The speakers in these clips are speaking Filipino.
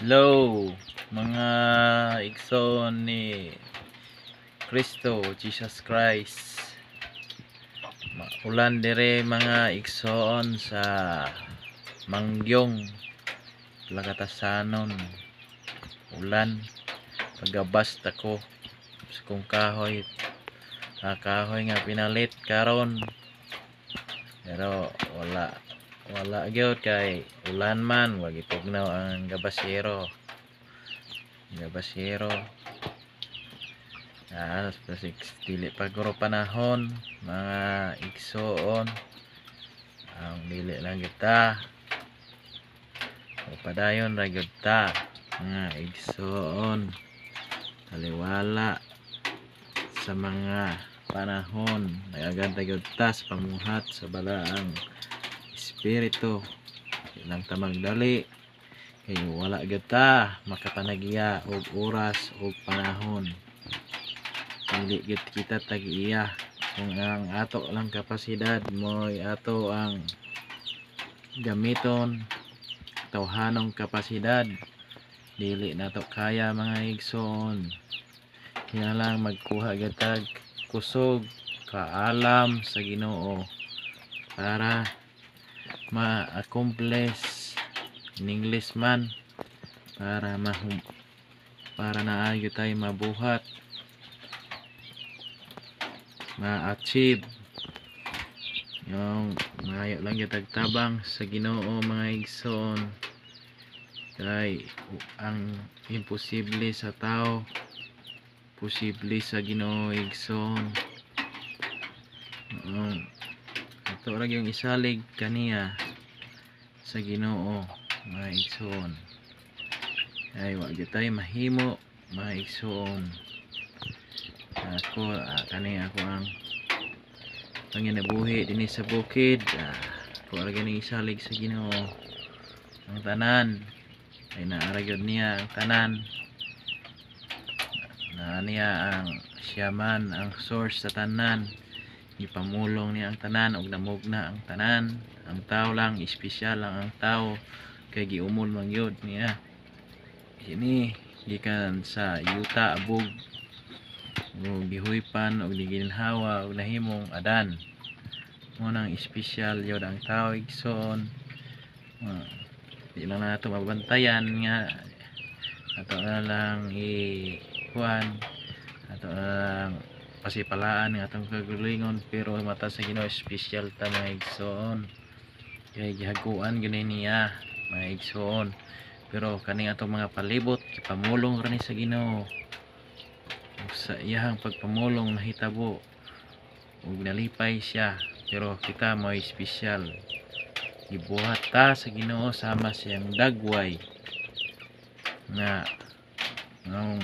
Hello, mga igsoon ni Kristo, Jesus Christ. Ulan dire mga igsoon sa Mangyong, Lagatasanon. Ulan, pagabas ko sa kong kahoy. Kahoy nga pinalit karon. Pero wala gyud kay ulan man, wag itugnaw ang gabasero. Dili pa guro panahon mga igsoon, ang dili lang kita o padayon ra gyud ta mga igsoon, taliwala sa mga panahon. Nagaganda gyud ta sa pamuhat sa balaang espiritu, ilang ta magdali kay wala gyud ta makapanagiya og oras og panahon. Dili gyud kita tag-iya kung ang ato lang kapasidad mo'y ato ang gamiton, tawhanong kapasidad, dili nato kaya mga igsoon. Kaya lang magkuha gyud tag kusog kaalam sa Ginoo para ma-accomplish in English man, para naagyo tayo mabuhat, ma-achieve yung mayo lang yung tagtabang sa Ginoo mga igsoon. Kay ang imposible sa tao posible sa Ginoo igsoon. Ito ra yung isalig kaniya sa Ginoo mga igsoon. Ay wag tayo mahimo mga igsoon. Ako ako ang panginabuhi dinhi sa bukid. Ako ra gani isalig sa Ginoo. Ang tanan ay naara gyud niya ang tanan. Niya ang siyaman, ang source sa tanan. Ipamulong niya ang tanan og namugna ang tanan. Ang tao lang espesyal lang ang tao kay giumol man gyud niya. Kini gikan sa yuta abog o gihuypan og giginhawa og nahimong adan. Mo nang espesyal yun ang tao igsoon. Di lang nato mabantayan nga ato na lang ikuan, ato na lang pasipalaan ng atong kagalingon, pero mata sa Ginoo espesyal ta mga igsoon. Kay gihaguan gyud niya mga igsoon. Pero kaning atong mga palibot kipamulong ra ni sa Ginoo. Sa iyang pagpamulong nahitabo ug nalipay siya, pero kita mo espesyal. Gibuhat ta sa Ginoo sama siyang dagway na ng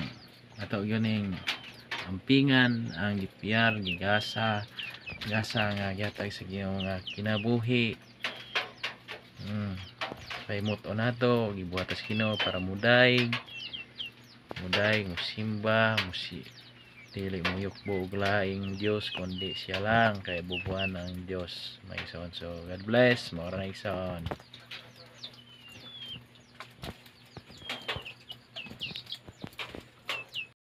ato ganing ampingan ang gipiyar gasa nga gihatag sa Ginoo nga kinabuhi. Paimot-on nato gibuhat sa Ginoo para muday musimba dili mo yukbo og laing Dios kundi siya lang kay bubuhan ang Dios may igsoon. So God bless, maura na igsoon.